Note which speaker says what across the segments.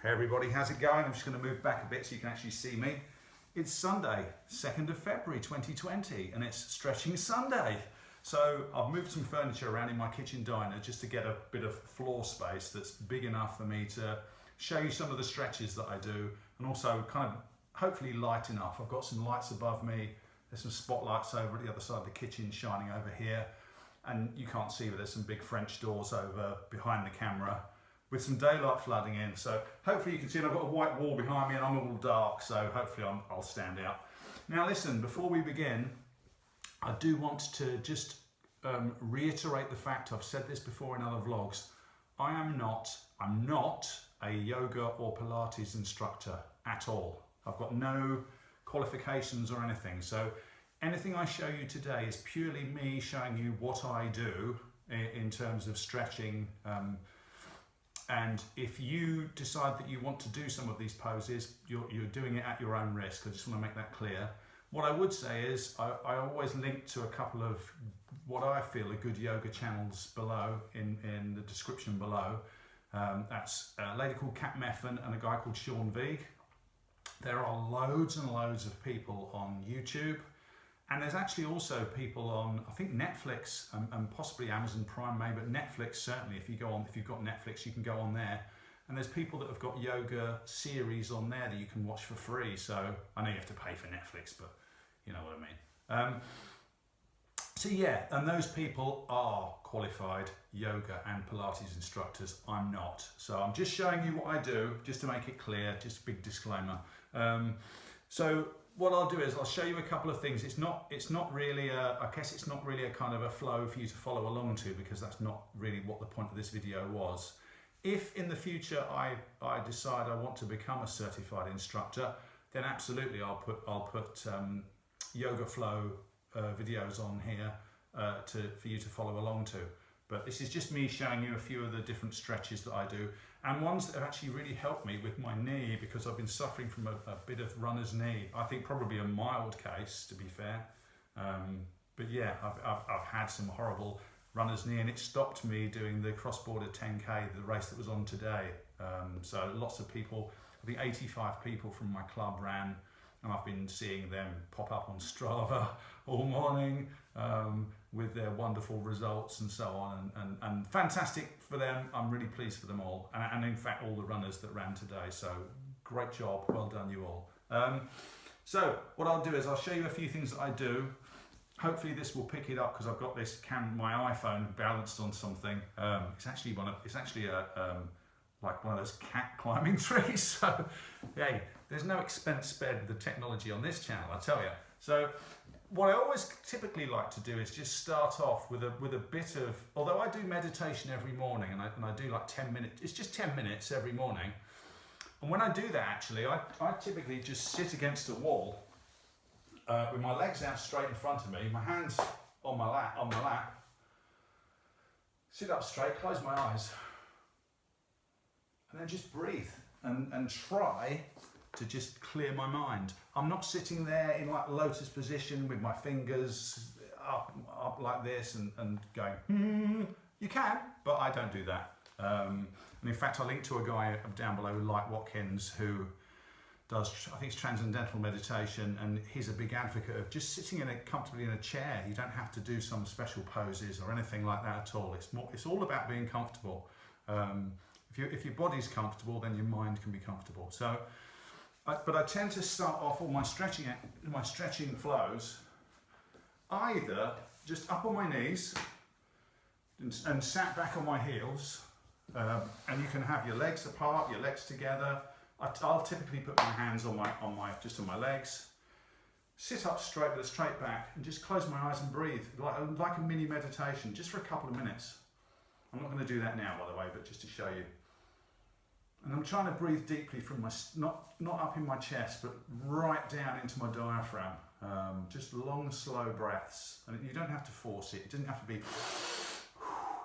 Speaker 1: Hey everybody, how's it going? I'm just going to move back a bit so you can actually see me. It's Sunday, 2nd of February 2020, and it's Stretching Sunday. So I've moved some furniture around in my kitchen diner just to get a bit of floor space that's big enough for me to show you some of the stretches that I do, and also kind of hopefully light enough. I've got some lights above me, there's some spotlights over at the other side of the kitchen shining over here, and you can't see, but there's some big French doors over behind the camera with some daylight flooding in. So hopefully you can see, and I've got a white wall behind me and I'm all dark, so hopefully I'll stand out. Now listen, before we begin, I do want to just reiterate the fact, I've said this before in other vlogs, I'm not a yoga or Pilates instructor at all. I've got no qualifications or anything. So anything I show you today is purely me showing you what I do in terms of stretching. And if you decide that you want to do some of these poses, you're doing it at your own risk. I just want to make that clear. What I would say is I always link to a couple of what I feel are good yoga channels below in the description below. That's a lady called Kat Meffin and a guy called Sean Veig. There are loads and loads of people on YouTube. And there's actually also people on, I think Netflix and possibly Amazon Prime maybe, but Netflix certainly, if you've got Netflix, you can go on there. And there's people that have got yoga series on there that you can watch for free. So I know you have to pay for Netflix, but you know what I mean. So yeah, and those people are qualified yoga and Pilates instructors. I'm not. So I'm just showing you what I do, just to make it clear, just a big disclaimer. So what I'll do is I'll show you a couple of things. It's not really I guess it's not really a kind of a flow for you to follow along to, because that's not really what the point of this video was. If in the future I decide I want to become a certified instructor, then absolutely I'll put yoga flow videos on here for you to follow along to. But this is just me showing you a few of the different stretches that I do, and ones that have actually really helped me with my knee, because I've been suffering from a bit of runner's knee. I think probably a mild case, to be fair. But yeah, I've had some horrible runner's knee, and it stopped me doing the cross-border 10K, the race that was on today. So lots of people, I think 85 people from my club ran, and I've been seeing them pop up on Strava all morning with their wonderful results and so on, and fantastic for them. I'm really pleased for them all, and in fact all the runners that ran today. So great job, well done you all. So what I'll do is I'll show you a few things that I do. Hopefully this will pick it up, because I've got this my iPhone balanced on something. It's actually like one of those cat climbing trees. So hey, there's no expense spared with the technology on this channel, I tell you. So what I always typically like to do is just start off with a bit of, although I do meditation every morning, and I do like 10 minutes, it's just 10 minutes every morning. And when I do that, actually, I typically just sit against a wall with my legs out straight in front of me, my hands on my lap, sit up straight, close my eyes, and then just breathe and try to just clear my mind. I'm not sitting there in like lotus position with my fingers up like this and going, You can, but I don't do that. And in fact, I linked to a guy down below, Light Watkins, who does, I think it's transcendental meditation, and he's a big advocate of just sitting comfortably in a chair. You don't have to do some special poses or anything like that at all. It's all about being comfortable. If your body's comfortable, then your mind can be comfortable. So, but I tend to start off all my stretching flows either just up on my knees and sat back on my heels, and you can have your legs apart, your legs together. I'll typically put my hands on my legs, sit up straight with a straight back, and just close my eyes and breathe like a mini meditation, just for a couple of minutes. I'm not going to do that now, by the way, but just to show you. And I'm trying to breathe deeply from my, not up in my chest, but right down into my diaphragm. Just long, slow breaths. And you don't have to force it. It doesn't have to be,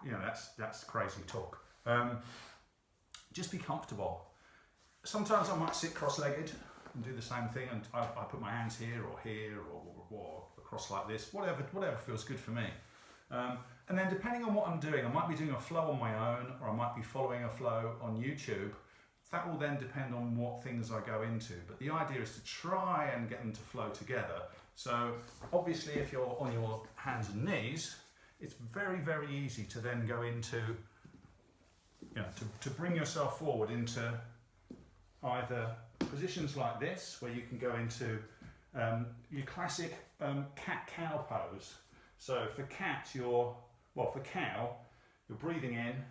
Speaker 1: you know, that's crazy talk. Just be comfortable. Sometimes I might sit cross-legged and do the same thing, and I put my hands here or across like this, whatever feels good for me. And then depending on what I'm doing, I might be doing a flow on my own, or I might be following a flow on YouTube. That will then depend on what things I go into, but the idea is to try and get them to flow together. So obviously if you're on your hands and knees, it's very, very easy to then go into, to bring yourself forward into either positions like this, where you can go into your classic cat-cow pose. So for cow, you're breathing in,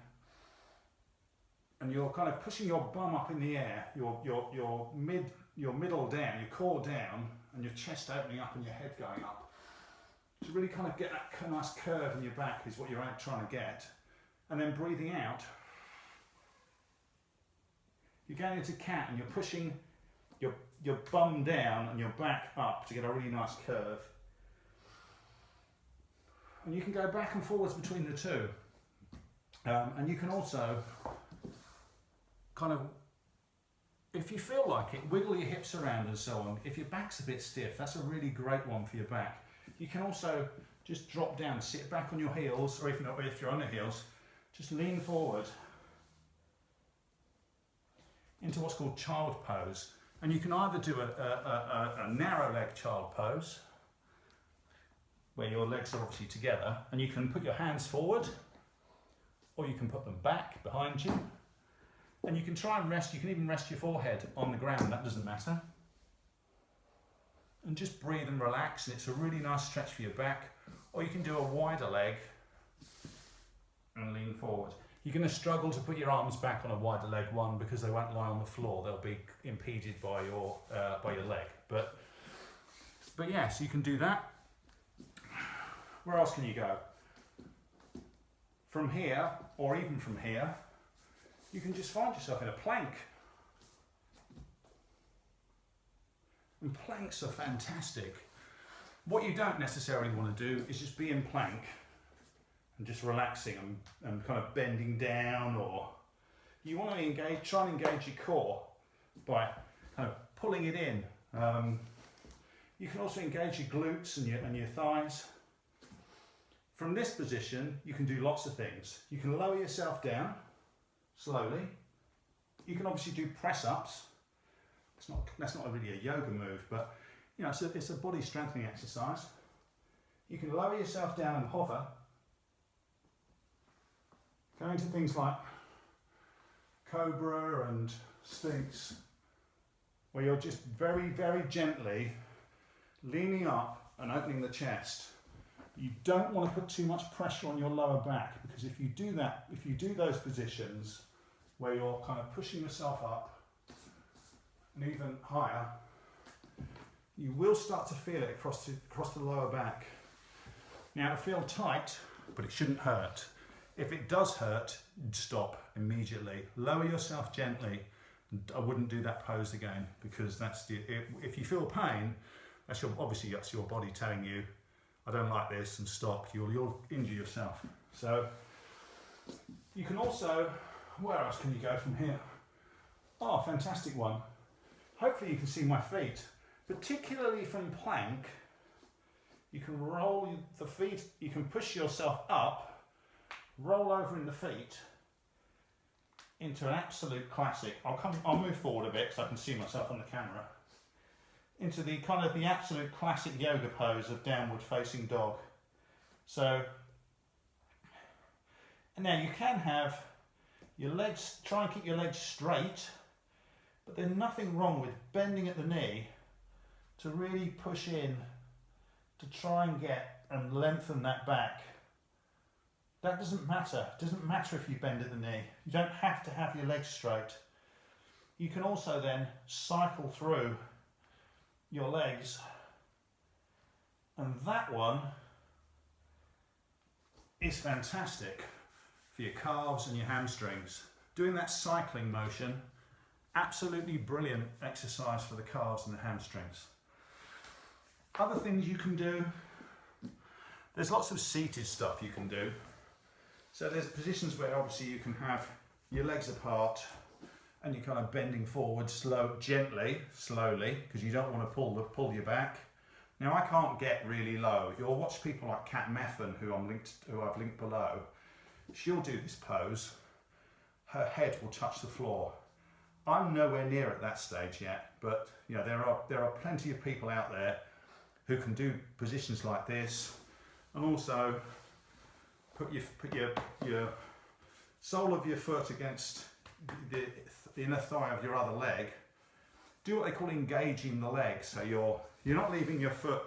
Speaker 1: and you're kind of pushing your bum up in the air, your middle down, your core down, and your chest opening up and your head going up. To really kind of get that nice curve in your back is what you're trying to get. And then breathing out, you're going into cat and you're pushing your bum down and your back up to get a really nice curve. And you can go back and forwards between the two. And you can also kind of, if you feel like it, wiggle your hips around and so on. If your back's a bit stiff, that's a really great one for your back. You can also just drop down, sit back on your heels, or if you're on your heels, just lean forward into what's called child pose. And you can either do a narrow leg child pose, where your legs are obviously together, and you can put your hands forward, or you can put them back behind you. And you can try and rest, you can even rest your forehead on the ground, that doesn't matter. And just breathe and relax, and it's a really nice stretch for your back. Or you can do a wider leg and lean forward. You're going to struggle to put your arms back on a wider leg, one, because they won't lie on the floor, they'll be impeded by your leg. But yeah, so you can do that. Where else can you go? From here, or even from here, you can just find yourself in a plank. And planks are fantastic. What you don't necessarily want to do is just be in plank and just relaxing and kind of bending down, or you want to try and engage your core by kind of pulling it in. You can also engage your glutes and your thighs. From this position, you can do lots of things. You can lower yourself down slowly. You can obviously do press-ups. That's not really a yoga move, but it's a body strengthening exercise. You can lower yourself down and hover. Go into things like Cobra and Sphinx, where you're just very, very gently leaning up and opening the chest. You don't want to put too much pressure on your lower back, because if you do that, if you do those positions where you're kind of pushing yourself up and even higher, you will start to feel it across the lower back. Now, it'll feel tight, but it shouldn't hurt. If it does hurt, stop immediately. Lower yourself gently. I wouldn't do that pose again, because if you feel pain, that's your body telling you, I don't like this, and stop. You'll injure yourself. So you can also, where else can you go from here? Oh, fantastic one. Hopefully you can see my feet. Particularly from plank, you can roll the feet, you can push yourself up, roll over in the feet into an absolute classic. I'll move forward a bit so I can see myself on the camera. Into the kind of the absolute classic yoga pose of downward facing dog. So, and now you can have your legs, try and keep your legs straight, but there's nothing wrong with bending at the knee to really push in to try and get and lengthen that back. That doesn't matter. It doesn't matter if you bend at the knee. You don't have to have your legs straight. You can also then cycle through your legs, and that one is fantastic for your calves and your hamstrings. Doing that cycling motion, absolutely brilliant exercise for the calves and the hamstrings. Other things you can do, there's lots of seated stuff you can do. So there's positions where obviously you can have your legs apart and you're kind of bending forward gently, slowly, because you don't want to pull your back. Now, I can't get really low. You'll watch people like Kat Meffan, who I've linked below. She'll do this pose. Her head will touch the floor. I'm nowhere near at that stage yet, but you know, there are plenty of people out there who can do positions like this, and also put your sole of your foot against the inner thigh of your other leg. Do what they call engaging the leg. So you're not leaving your foot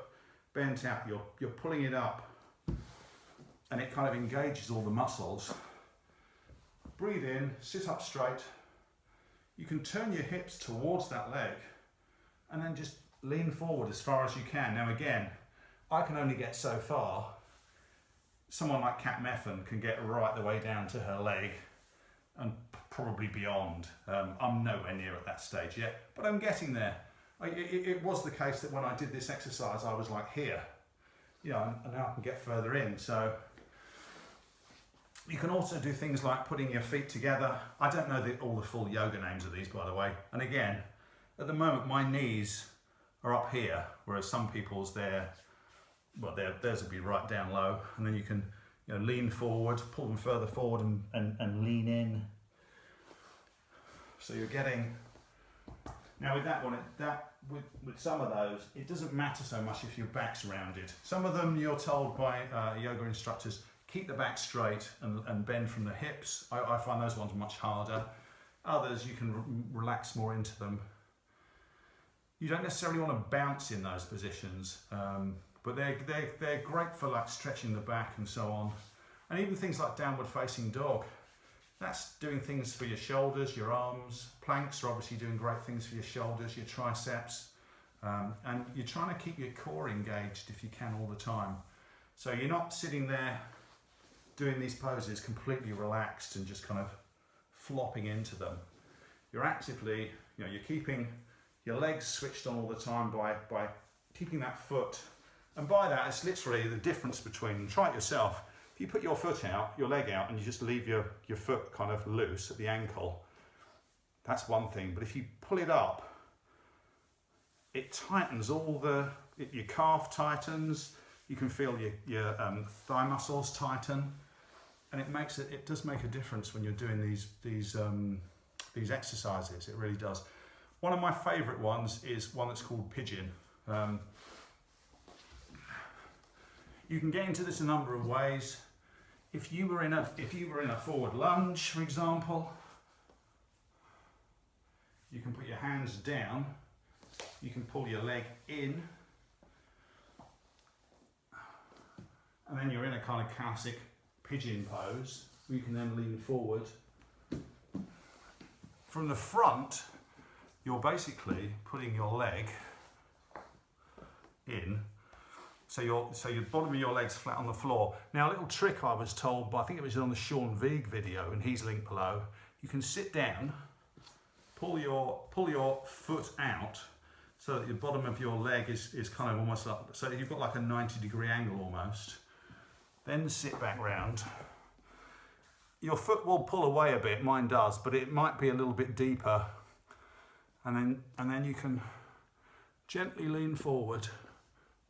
Speaker 1: bent out. You're pulling it up, and it kind of engages all the muscles. Breathe in, sit up straight. You can turn your hips towards that leg, and then just lean forward as far as you can. Now again, I can only get so far. Someone like Kat Methven can get right the way down to her leg and probably beyond. I'm nowhere near at that stage yet, but I'm getting there. It was the case that when I did this exercise, I was like here, you know, and now I can get further in. So you can also do things like putting your feet together. I don't know all the full yoga names of these, by the way. And again, at the moment, my knees are up here, whereas some people's theirs will be right down low. And then you can, you know, lean forward, pull them further forward and lean in. So you're getting, now with that one, with some of those, it doesn't matter so much if your back's rounded. Some of them you're told by yoga instructors, keep the back straight and bend from the hips. I find those ones much harder. Others, you can relax more into them. You don't necessarily want to bounce in those positions, but they're great for like stretching the back and so on. And even things like downward facing dog. That's doing things for your shoulders, your arms. Planks are obviously doing great things for your shoulders, your triceps. And you're trying to keep your core engaged if you can all the time. So you're not sitting there doing these poses completely relaxed and just kind of flopping into them. You're actively, you know, you're keeping your legs switched on all the time by keeping that foot. And by that, it's literally the difference between, try it yourself, if you put your foot out, your leg out, and you just leave your foot kind of loose at the ankle, that's one thing. But if you pull it up, it tightens your calf tightens, you can feel your thigh muscles tighten, and it does make a difference when you're doing these exercises. It really does. One of my favourite ones is one that's called pigeon. You can get into this a number of ways. If you were in a forward lunge, for example, you can put your hands down. You can pull your leg in, and then you're in a kind of classic pigeon pose. You can then lean forward. From the front, you're basically putting your leg in, so your bottom of your leg's flat on the floor. Now, a little trick I was told, but I think it was on the Sean Veig video, and he's linked below. You can sit down, pull your foot out, so that the bottom of your leg is kind of almost up, so you've got like a 90-degree angle almost. Then sit back round. Your foot will pull away a bit, mine does, but it might be a little bit deeper. And then you can gently lean forward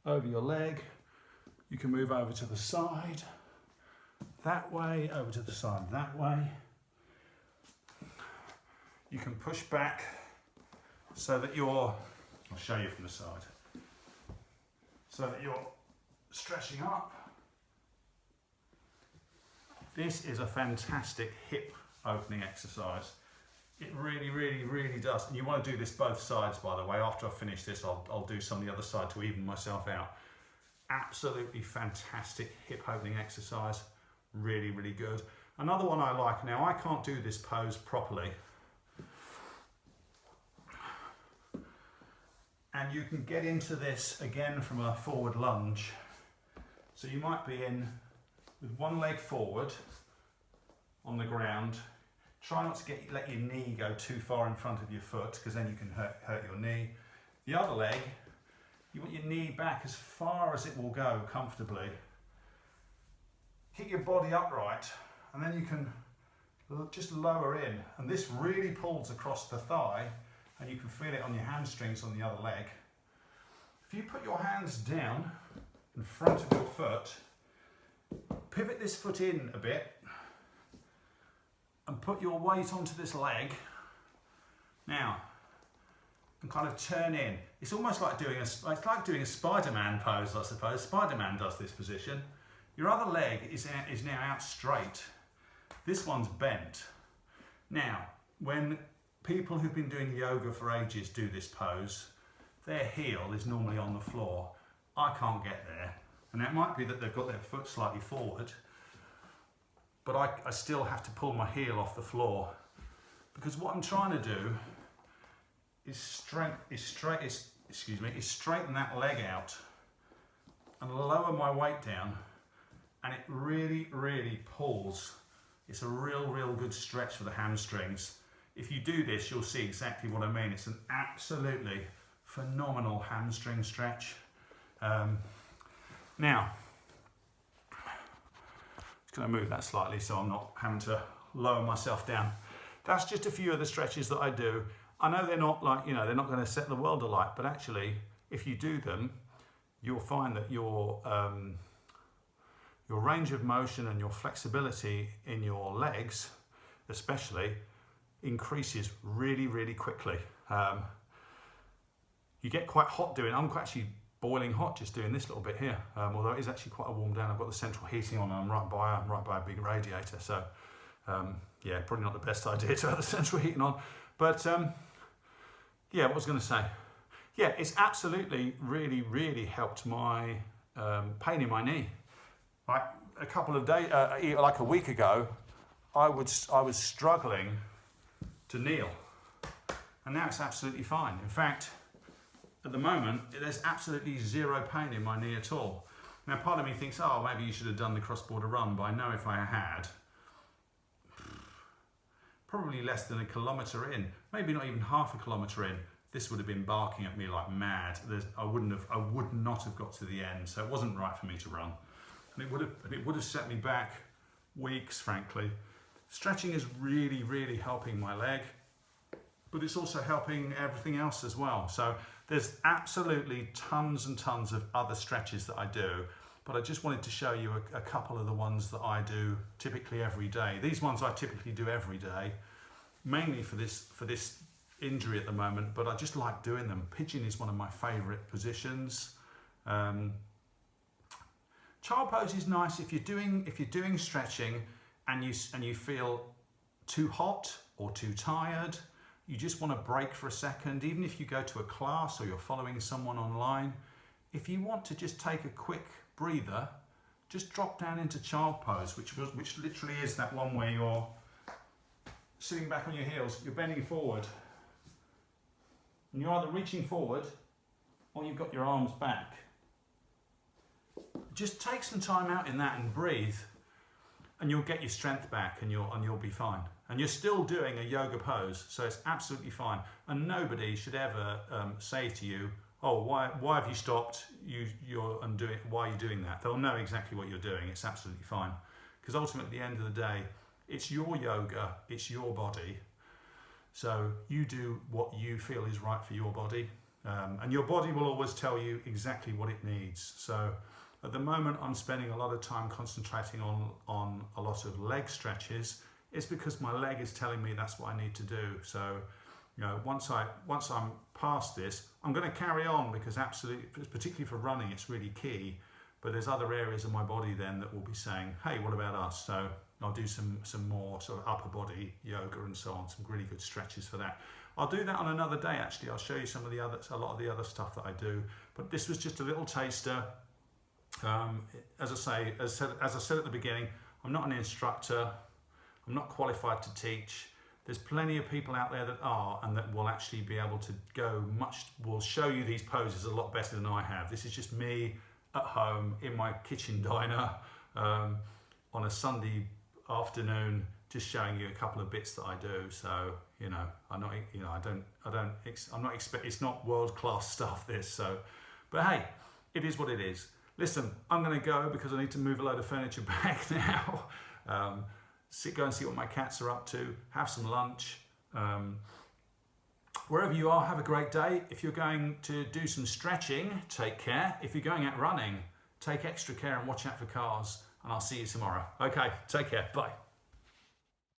Speaker 1: over your leg. You can move over to the side, that way, over to the side, that way. You can push back so that I'll show you from the side, so that you're stretching up. This is a fantastic hip opening exercise. It really, really, really does. And you want to do this both sides, by the way. After I finish this, I'll do some of the other side to even myself out. Absolutely fantastic hip opening exercise. Really, really good. Another one I like, now I can't do this pose properly. And you can get into this again from a forward lunge. So you might be in with one leg forward on the ground. Try not to let your knee go too far in front of your foot, because then you can hurt your knee. The other leg, you want your knee back as far as it will go comfortably. Keep your body upright, and then you can just lower in. And this really pulls across the thigh, and you can feel it on your hamstrings on the other leg. If you put your hands down in front of your foot, pivot this foot in a bit, and put your weight onto this leg, Now, and kind of turn in. It's almost like doing a Spider-Man pose, I suppose. Spider-Man does this position. Your other leg is now out straight. This one's bent. Now, when people who've been doing yoga for ages do this pose, their heel is normally on the floor. I can't get there. And it might be that they've got their foot slightly forward, but I still have to pull my heel off the floor, because what I'm trying to do is straighten that leg out and lower my weight down, and it really, really pulls. It's a real good stretch for the hamstrings. If you do this, you'll see exactly what I mean. It's an absolutely phenomenal hamstring stretch. Now, just going to move that slightly so I'm not having to lower myself down. That's just a few of the stretches that I do. I know they're not like, they're not going to set the world alight, but actually, if you do them, you'll find that your range of motion and your flexibility in your legs, especially, increases really, really quickly. You get quite hot doing. I'm actually boiling hot just doing this little bit here, although it is actually quite a warm down. I've got the central heating on, and I'm right by a big radiator, so yeah, probably not the best idea to have the central heating on. But yeah, what was I going to say? Yeah, it's absolutely really helped my pain in my knee. Like a couple of days, like a week ago, I was struggling to kneel, and now it's absolutely fine. In fact, at the moment, there's absolutely zero pain in my knee at all. Now, part of me thinks, oh, maybe you should have done the cross-border run, but I know if I had, probably less than a kilometre in, maybe not even half a kilometre in, this would have been barking at me like mad. I would not have got to the end, so it wasn't right for me to run. And it would have set me back weeks, frankly. Stretching is really helping my leg, but it's also helping everything else as well. So there's absolutely tons and tons of other stretches that I do, but I just wanted to show you a couple of the ones that I do typically every day. These ones I typically do every day, mainly for this injury at the moment, but I just like doing them. Pigeon is one of my favourite positions. Child pose is nice if you're doing stretching and you feel too hot or too tired. You just want to break for a second, even if you go to a class or you're following someone online. If you want to just take a quick breather, just drop down into child pose, which literally is that one where you're sitting back on your heels, you're bending forward, and you're either reaching forward or you've got your arms back. Just take some time out in that and breathe, and you'll get your strength back, and you'll be fine. And you're still doing a yoga pose, so it's absolutely fine. And nobody should ever say to you, "Oh, why have you stopped? Why are you doing that?" They'll know exactly what you're doing. It's absolutely fine, because ultimately, at the end of the day, it's your yoga, it's your body. So you do what you feel is right for your body, and your body will always tell you exactly what it needs. So at the moment, I'm spending a lot of time concentrating on a lot of leg stretches. It's because my leg is telling me that's what I need to do. So, once I'm past this, I'm going to carry on, because absolutely, particularly for running, it's really key. But there's other areas of my body then that will be saying, "Hey, what about us?" So I'll do some more sort of upper body yoga and so on. Some really good stretches for that. I'll do that on another day. Actually, I'll show you a lot of the other stuff that I do. But this was just a little taster. As I said at the beginning, I'm not an instructor. I'm not qualified to teach. There's plenty of people out there that are, and that will actually be able to will show you these poses a lot better than I have. This is just me at home in my kitchen diner on a Sunday afternoon, just showing you a couple of bits that I do. So I'm not it's not world-class stuff, this. So, but hey, it is what it is. Listen, I'm going to go because I need to move a load of furniture back now. Go and see what my cats are up to, have some lunch. Wherever you are, have a great day. If you're going to do some stretching, take care. If you're going out running, take extra care and watch out for cars. And I'll see you tomorrow. Okay, take care. Bye.